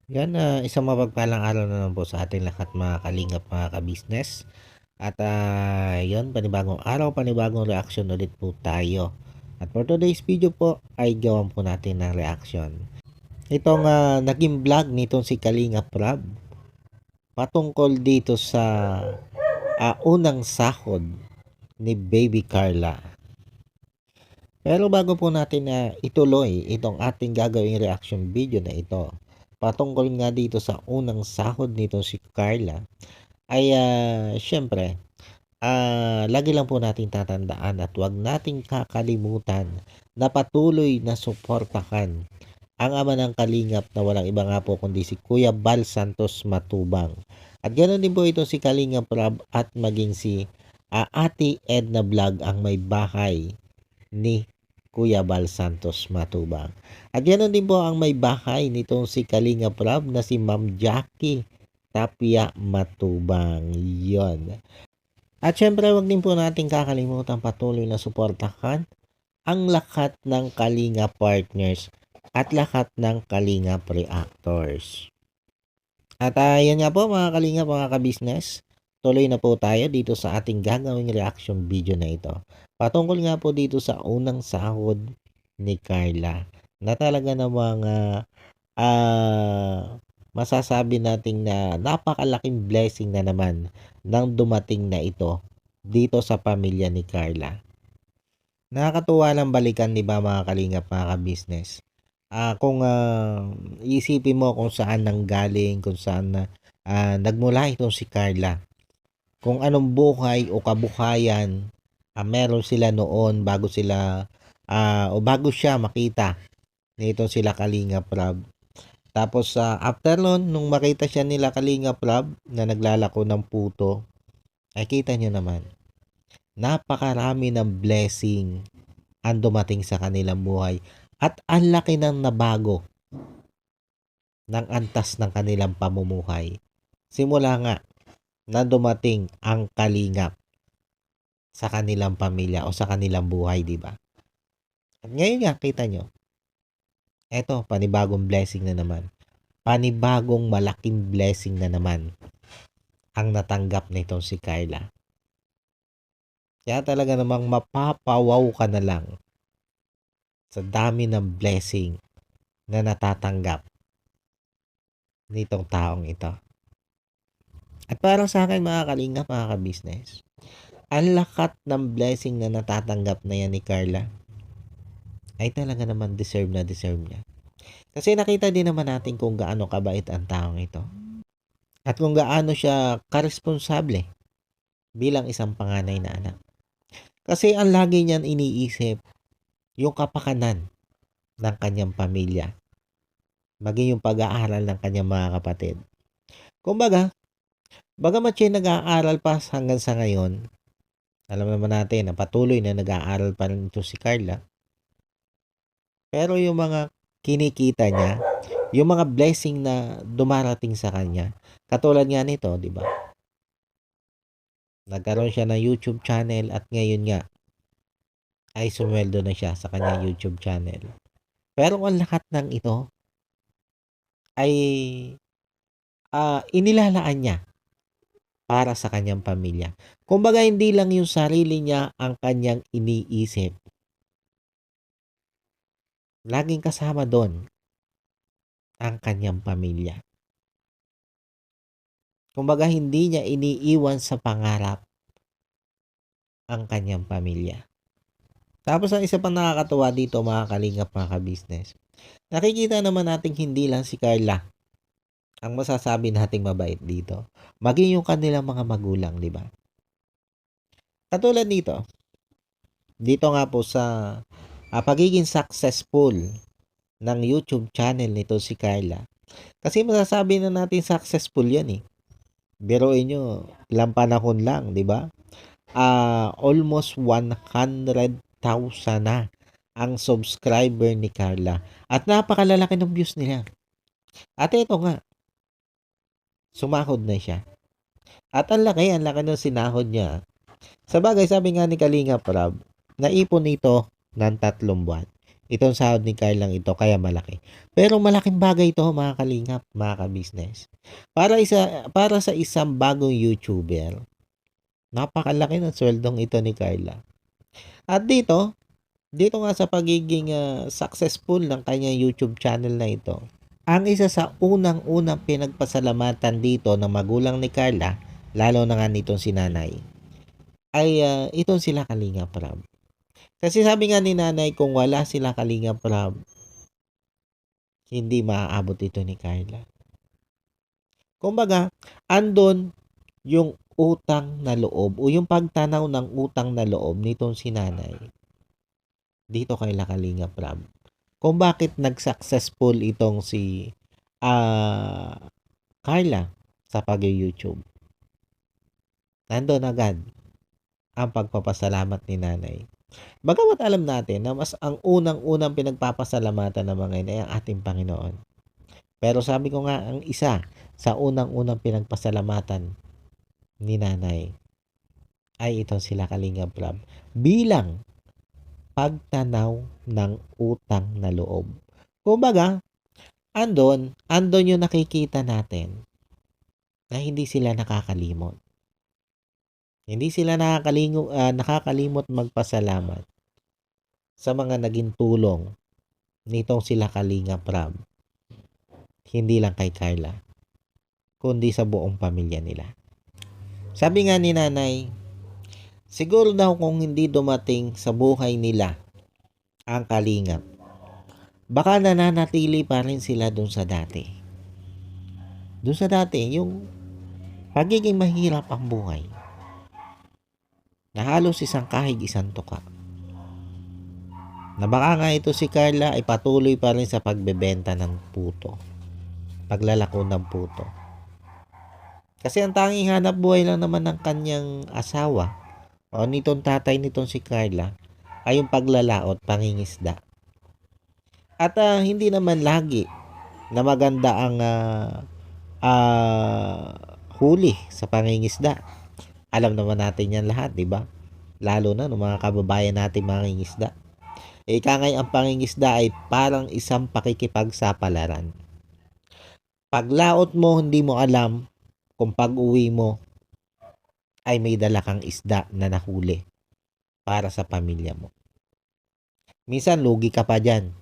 Yan, isang mapagpalang araw na naman po sa ating lahat mga kalingap, mga kabisnes. At yun, panibagong araw, panibagong reaction ulit po tayo. At for today's video po ay gawan po natin ng reaction. Itong naging vlog nitong si Kalingap Rob patungkol dito sa unang sahod ni Baby Carla. Pero bago po natin ituloy itong ating gagawing reaction video na ito, patungkol nga dito sa unang sahod nito si Carla, ay syempre, lagi lang po natin tatandaan at wag nating kakalimutan na patuloy na suportahan ang ama ng Kalingap na walang iba nga po kundi si Kuya Bal Santos Matubang. At ganoon din po ito si Kalingap Rob at maging si Ate Edna Vlog ang may bahay ni Kuya Bal Santos Matubang. At ganoon din po ang may bahay nitong si Kalingap Rob na si Ma'am Jackie Tapia Matubang. Yon. At syempre, wag din po natin kakalimutan patuloy na suportahan ang lahat ng Kalinga partners at lahat ng Kalinga reactors. At yan nga po mga Kalinga, mga kabisnes, tuloy na po tayo dito sa ating gagawing reaction video na ito. Patungkol nga po dito sa unang sahod ni Carla na talaga namang masasabi nating na napakalaking blessing na naman nang dumating na ito dito sa pamilya ni Carla. Nakakatuwa lang balikan, di ba mga kalingap, mga ka-business? Kung isipin mo kung saan nanggaling, kung saan nagmula itong si Carla. Kung anong buhay o kabuhayan meron sila noon bago sila o bago siya makita nitong sila Kalingap Rob. Tapos after nun, nung makita siya nila Kalingap Rob na naglalako ng puto, ay kita nyo naman, napakarami ng blessing ang dumating sa kanilang buhay at ang laki ng nabago ng antas ng kanilang pamumuhay. Simula nga na dumating ang Kalingap sa kanilang pamilya o sa kanilang buhay, di ba? At ngayon nga, kita nyo, eto, panibagong blessing na naman. Panibagong malaking blessing na naman ang natanggap nitong si Carla. Kaya talaga namang mapapawaw ka na lang sa dami ng blessing na natatanggap nitong taong ito. At para sa akin mga kalingap, mga ka-business, ang lakat ng blessing na natatanggap na yan ni Carla ay talaga naman deserve na deserve niya. Kasi nakita din naman natin kung gaano kabait ang taong ito. At kung gaano siya karesponsable bilang isang panganay na anak. Kasi ang lagi niyan iniisip, yung kapakanan ng kanyang pamilya. Maging yung pag-aaral ng kanyang mga kapatid. Kumbaga, bagamat siya nag-aaral pa hanggang sa ngayon, alam naman natin na patuloy na nag-aaral pa rin ito si Carla. Pero yung mga kinikita niya, yung mga blessing na dumarating sa kanya, katulad nga nito, di ba? Nagkaroon siya ng YouTube channel at ngayon nga ay sumweldo na siya sa kanyang YouTube channel. Pero ang lahat ng ito ay inilalaan niya para sa kanyang pamilya. Kumbaga hindi lang yung sarili niya ang kanyang iniisip. Laging kasama doon ang kanyang pamilya. Kumbaga hindi niya iniiwan sa pangarap ang kanyang pamilya. Tapos ang isa pang nakakatuwa dito mga kalingap, mga ka-business. Nakikita naman natin hindi lang si Carla ang masasabi nating mabait dito. Maging yung kanilang mga magulang, di ba? Katulad dito nga po sa pagiging successful ng YouTube channel nito si Carla. Kasi masasabi na natin successful yan eh. Biruin nyo, ilang panahon lang, di ba? Almost 100,000 na ang subscriber ni Carla. At napakalalaki ng views nila. At ito nga, sumahod na siya. At ang laki ng sinahod niya. Sa bagay, sabi nga ni Kalinga Prab, naipon ito ng 3 buwan. Itong sahod ni Carla ito kaya malaki. Pero malaking bagay ito mga kalingap, mga ka-business. Para sa isang bagong YouTuber, napakalaki ng sweldong ito ni Carla. At dito nga sa pagiging successful ng kanyang YouTube channel na ito, ang isa sa unang-unang pinagpasalamatan dito ng magulang ni Carla, lalo na nga nitong si nanay, ay itong sila Kalingap Rab. Kasi sabi nga ni nanay, kung wala sila Kalingap Rab, hindi maaabot ito ni Carla. Kumbaga, andon yung utang na loob o yung pagtanaw ng utang na loob nitong si nanay dito kay Kalingap Rab. Kung bakit nag-successful itong si Carla sa pag-YouTube. Nandun agad ang pagpapasalamat ni nanay. Bagamat alam natin na mas ang unang-unang pinagpapasalamatan ng mga ina ay ang ating Panginoon. Pero sabi ko nga, ang isa sa unang-unang pinagpasalamatan ni nanay ay itong sila Kalingap Rab bilang pagtanaw ng utang na loob. Kumbaga, andon yung nakikita natin na hindi sila nakakalimot. Hindi sila nakakalimot magpasalamat sa mga naging tulong nitong sila Kalingap Rab. Hindi lang kay Carla, kundi sa buong pamilya nila. Sabi nga ni nanay, siguro daw kung hindi dumating sa buhay nila ang Kalingap, baka nananatili pa rin sila dun sa dati. Dun sa dati, yung pagiging mahirap ang buhay. Na halos isang kahig isang tuka. Na baka nga ito si Carla ay patuloy pa rin sa pagbebenta ng puto. Paglalako ng puto. Kasi ang tanging hanap buhay lang naman ng kanyang asawa o nitong tatay nitong si Carla ay yung paglalaot, pangingisda. At hindi naman lagi na maganda ang huli sa pangingisda. Alam naman natin yan lahat, di ba? Lalo na ng mga kababayan natin mangingisda. Ika ngay ang pangingisda ay parang isang pakikipagsapalaran. Paglaot mo, hindi mo alam kung pag-uwi mo ay may dala kang isda na nahuli para sa pamilya mo. Minsan, lugi ka pa dyan.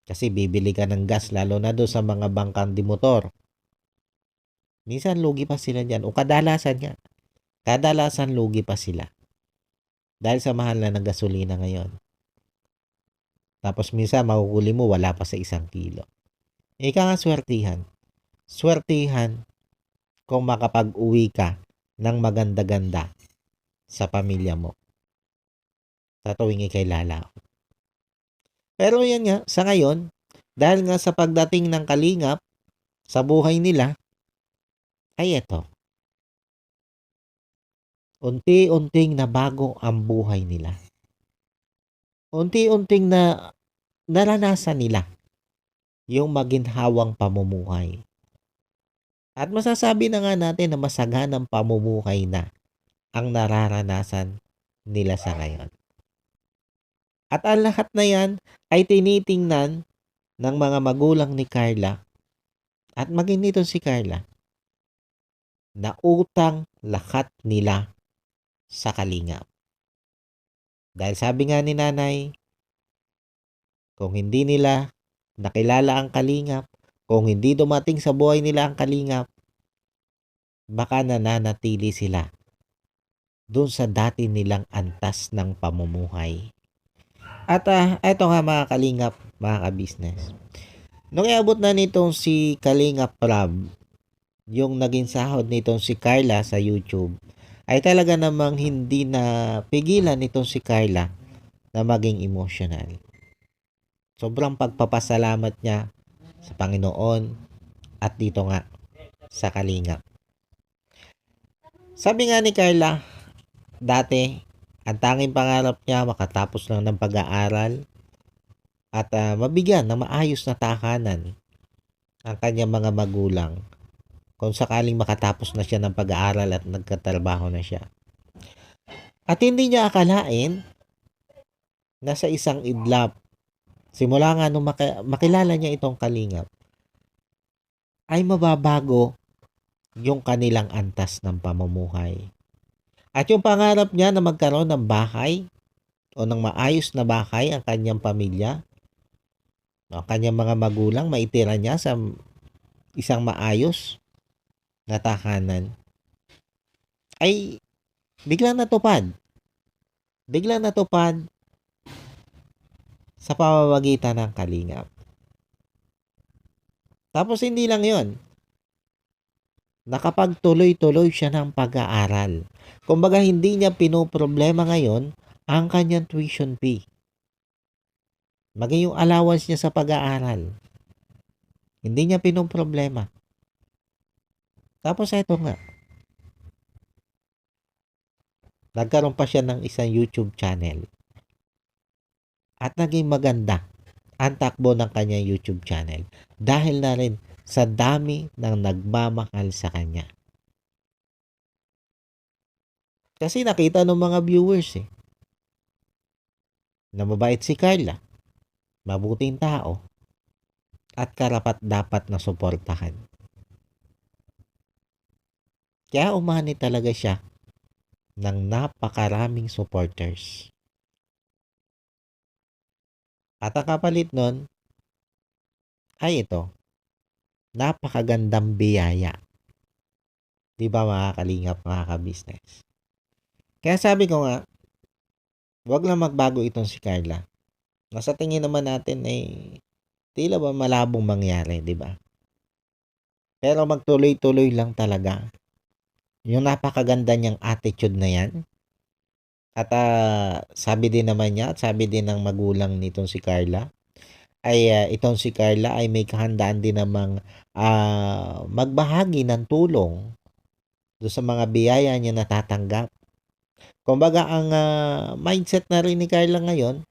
Kasi bibili ka ng gas, lalo na doon sa mga bangkang di motor. Minsan, lugi pa sila dyan. O kadalasan lugi pa sila. Dahil sa mahal na ng gasolina ngayon. Tapos minsan makuhuli mo wala pa sa 1 kilo. Ika nga swertihan. Swertihan kung makapag-uwi ka ng maganda-ganda sa pamilya mo. Sa tuwing ikay lalaot. Pero yan nga, sa ngayon, dahil nga sa pagdating ng Kalingap sa buhay nila, ay eto. Unti-unting nabago ang buhay nila. Unti-unting na naranasan nila yung maginhawang pamumuhay. At masasabi na nga natin na masaganang pamumuhay na ang nararanasan nila sa ngayon. At ang lahat na yan ay tinitingnan ng mga magulang ni Carla at maging nito si Carla na utang lahat nila sa Kalingap. Dahil sabi nga ni nanay, kung hindi nila nakilala ang Kalingap, kung hindi dumating sa buhay nila ang Kalingap, baka nananatili sila doon sa dati nilang antas ng pamumuhay. At eto nga mga Kalingap, mga ka-business. Nung iabot na nitong si Kalingap Rab, yung naging sahod nitong si Carla sa YouTube, ay talaga namang hindi na pigilan nitong si Carla na maging emotional. Sobrang pagpapasalamat niya sa Panginoon at dito nga sa Kalingap. Sabi nga ni Carla, dati ang tanging pangarap niya makatapos lang ng pag-aaral at mabigyan ng maayos na tahanan ang kanyang mga magulang kung sakaling makatapos na siya ng pag-aaral at nagkatrabaho na siya. At hindi niya akalain na sa isang idlap Simula nga nung makilala niya itong kalingap, ay mababago yung kanilang antas ng pamumuhay. At yung pangarap niya na magkaroon ng bahay o ng maayos na bahay ang kanyang pamilya, o kanyang mga magulang, maitira niya sa isang maayos na tahanan, ay biglang natupad. Biglang natupad sa pamamagitan ng kalingap. Tapos hindi lang yon, nakapagtuloy-tuloy siya ng pag-aaral. Kumbaga hindi niya pinoproblema ngayon ang kanyang tuition fee. Maging yung allowance niya sa pag-aaral. Hindi niya pinoproblema. Tapos eto nga, nagkaroon pa siya ng isang YouTube channel. At naging maganda ang takbo ng kanyang YouTube channel dahil na rin sa dami ng nagmamahal sa kanya. Kasi nakita ng mga viewers na mabait si Carla, mabuting tao, at karapat-dapat na suportahan. Kaya umani talaga siya ng napakaraming supporters. At ang kapalit nun ay ito, napakagandang biyaya. Di ba mga kalingap, mga ka-business? Kaya sabi ko nga, wag lang magbago itong si Carla. Nasa tingin naman natin ay tila ba malabong mangyari, di ba? Pero magtuloy-tuloy lang talaga. Yung napakaganda niyang attitude na yan. At sabi din naman niya, at sabi din ng magulang nitong si Carla, ay itong si Carla ay may kahandaan din namang magbahagi ng tulong do sa mga biyaya niya natatanggap. Kumbaga ang mindset na rin ni Carla ngayon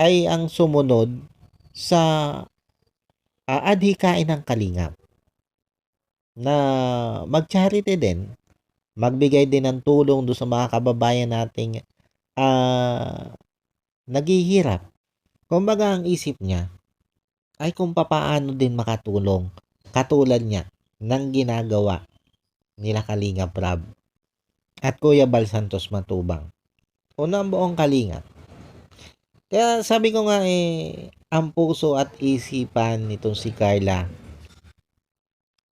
ay ang sumunod sa adhikain ng kalingap na mag-charity din, magbigay din ng tulong do sa mga kababayan nating naghihirap. Kumbaga ang isip niya ay kung papaano din makatulong katulad niya ng ginagawa nila Kalingap Rab at Kuya Bal Santos Matubang. Una ang buong kalingap. Kaya sabi ko nga ang puso at isipan nitong si Carla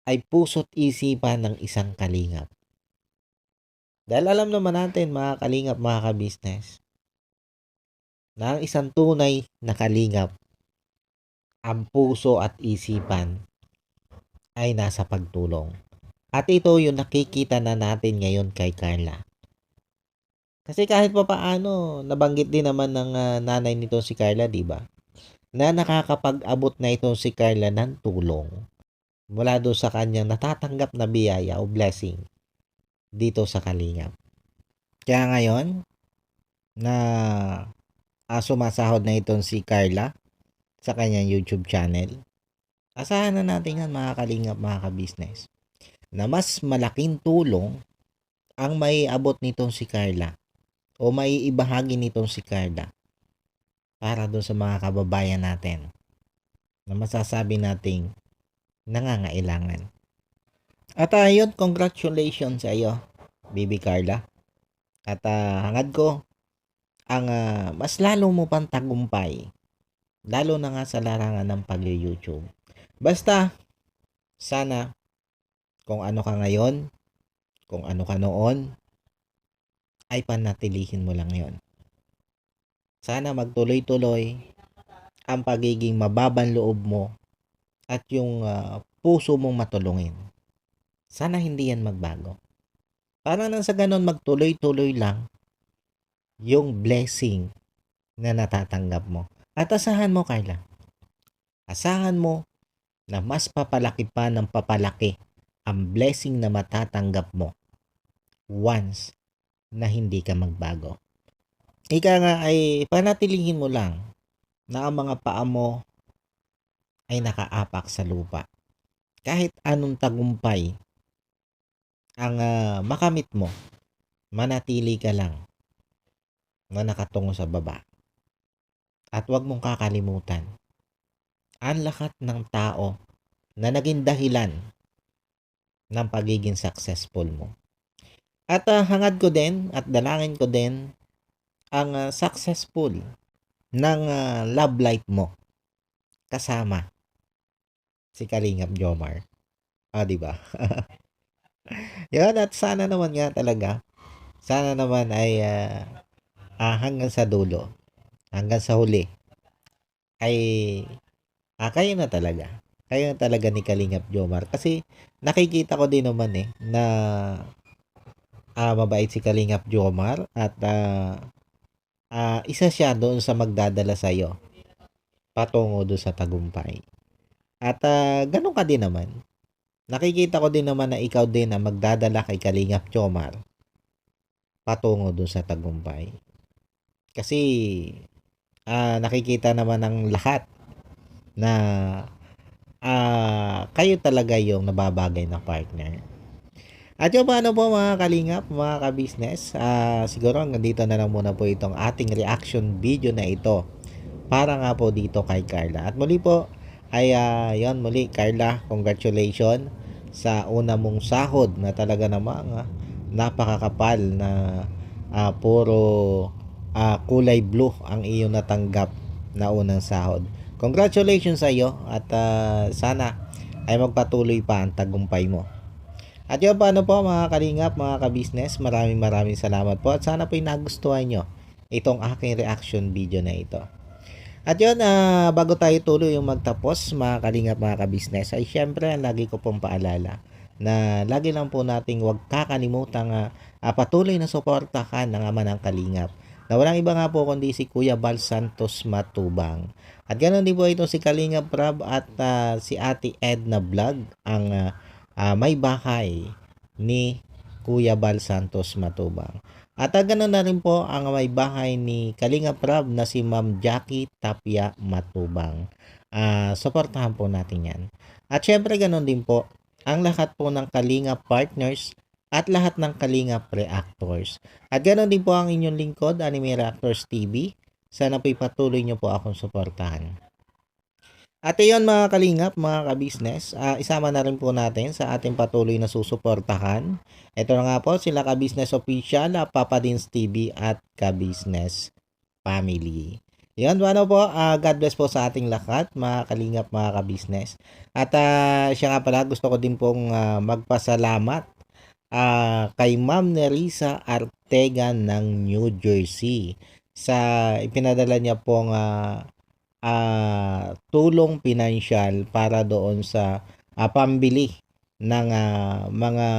ay puso't isipan ng isang kalingap. Dahil alam naman natin mga kalingap, mga ka-business, na ang isang tunay na kalingap, ang puso at isipan ay nasa pagtulong. At ito yung nakikita na natin ngayon kay Carla. Kasi kahit pa paano, nabanggit din naman ng nanay nito si Carla, di ba? Na nakakapag-abot na ito si Carla ng tulong mula doon sa kanyang natatanggap na biyaya o blessing dito sa kalingap. Kaya ngayon, na sumasahod na itong si Carla sa kanyang YouTube channel, asahan na natin yan mga kalingap, mga ka-business, na mas malaking tulong ang maiabot nitong si Carla o maiibahagi nitong si Carla para doon sa mga kababayan natin na masasabi nating nangangailangan. At ayun, congratulations sa iyo, Bibi Carla. At hangad ko ang mas lalo mo pang tagumpay, lalo na nga sa larangan ng pag-YouTube. Basta, sana, kung ano ka ngayon, kung ano ka noon, ay panatilihin mo lang yon. Sana magtuloy-tuloy ang pagiging mababang loob mo at yung puso mong matulungin. Sana hindi yan magbago. Para nang sa ganun magtuloy-tuloy lang yung blessing na natatanggap mo. At asahan mo, Carla, asahan mo na mas papalaki pa ng papalaki ang blessing na matatanggap mo once na hindi ka magbago. Ika nga ay panatilihin mo lang na ang mga paa mo ay nakaapak sa lupa. Kahit anong tagumpay ang makamit mo, manatili ka lang na nakatungo sa baba. At huwag mong kakalimutan ang lahat ng tao na naging dahilan ng pagiging successful mo. At hangad ko din at dalangin ko din ang successful ng love life mo kasama si Kalingap Jomar. Di ba? Yan, at sana naman nga talaga, sana naman ay hanggang sa dulo, hanggang sa huli, ay kayo na talaga. Kayo na talaga ni Kalingap Jomar. Kasi nakikita ko din naman na mabait si Kalingap Jomar at isa siya doon sa magdadala sa'yo patungo doon sa tagumpay. At ganun ka din naman. Nakikita ko din naman na ikaw din ang magdadala kay Kalingap Jomar patungo doon sa tagumpay. Kasi nakikita naman ng lahat na kayo talaga yung nababagay na partner. At yung paano po mga kalingap, mga ka-business, siguro hanggang dito na lang muna po itong ating reaction video na ito para nga po dito kay Carla. At muli po ay yon muli Carla, congratulations sa una mong sahod na talaga namang napakakapal na puro kulay blue ang iyong natanggap na unang sahod. Congratulations sa iyo at sana ay magpatuloy pa ang tagumpay mo. At yun, paano po mga kalingap, mga ka-business, maraming salamat po at sana po nagustuhan nyo itong aking reaction video na ito. At yun, bago tayo tuloy yung magtapos, mga kalingap, mga ka-business, ay syempre, lagi ko pong paalala na lagi lang po nating huwag kakalimutan patuloy na suportahan ng ama ng kalingap na walang iba nga po kundi si Kuya Bal Santos Matubang. At ganoon din po ito si Kalingap Rab at si Ate Edna Vlog ang may bahay ni Kuya Bal Santos Matubang. At ganoon na rin po ang may bahay ni Kalingap Rab na si Ma'am Jackie Tapia Matubang. Suportahan po natin yan. At syempre ganoon din po ang lahat po ng Kalingap Partners at lahat ng Kalingap Reactors. At ganoon din po ang inyong lingkod, Anime Reactors TV. Sana po'y patuloy nyo po akong suportahan. At iyon mga kalingap, mga ka-business, isama na rin po natin sa ating patuloy na susuportahan. Ito na nga po sila ka-business official, Papa Dins TV at ka-business family. Yan, ano po, God bless po sa ating lahat, mga kalingap, mga ka-business. At siya nga pala, gusto ko din pong magpasalamat kay Ma'am Nerissa Artegan ng New Jersey sa ipinadala niya pong tulong pinansyal para doon sa pambili ng mga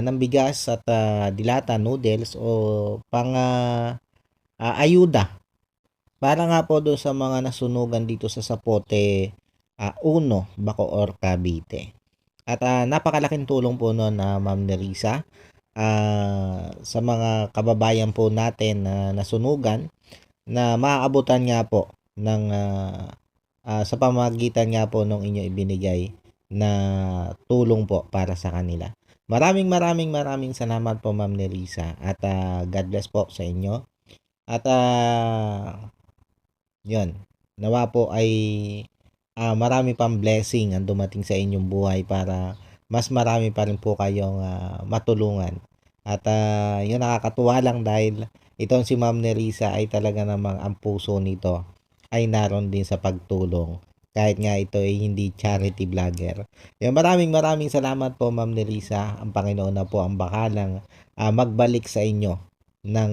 ng bigas at dilata noodles o pang ayuda para nga po doon sa mga nasunugan dito sa Zapote 1, Bacoor, Cavite. At napakalaking tulong po noon Ma'am Nerissa sa mga kababayan po natin na nasunugan na maaabutan nga po ng sa pamamagitan nga po nung inyo ibinigay na tulong po para sa kanila. Maraming salamat po Ma'am Nerissa at God bless po sa inyo. At yun, nawa po ay marami pang blessing ang dumating sa inyong buhay para mas marami pa rin po kayong matulungan. At yun, nakakatuwa lang dahil itong si Ma'am Nerissa ay talaga namang ang puso nito ay naroon din sa pagtulong. Kahit nga ito ay hindi charity vlogger. Yung maraming salamat po Ma'am Nerissa. Ang Panginoon na po ang bakalang magbalik sa inyo ng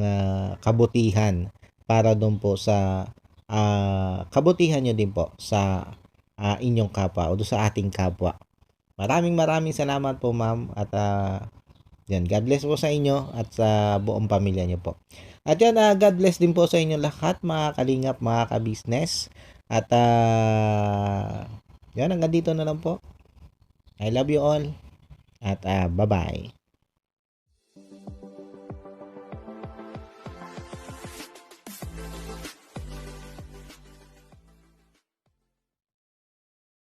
kabutihan para doon po sa kabutihan nyo din po sa inyong kapwa o doon sa ating kapwa. Maraming salamat po ma'am at yan, God bless po sa inyo at sa buong pamilya nyo po. At yan, God bless din po sa inyo lahat mga kalingap, mga ka-business. At yan, hanggang dito na lang po. I love you all. At bye-bye.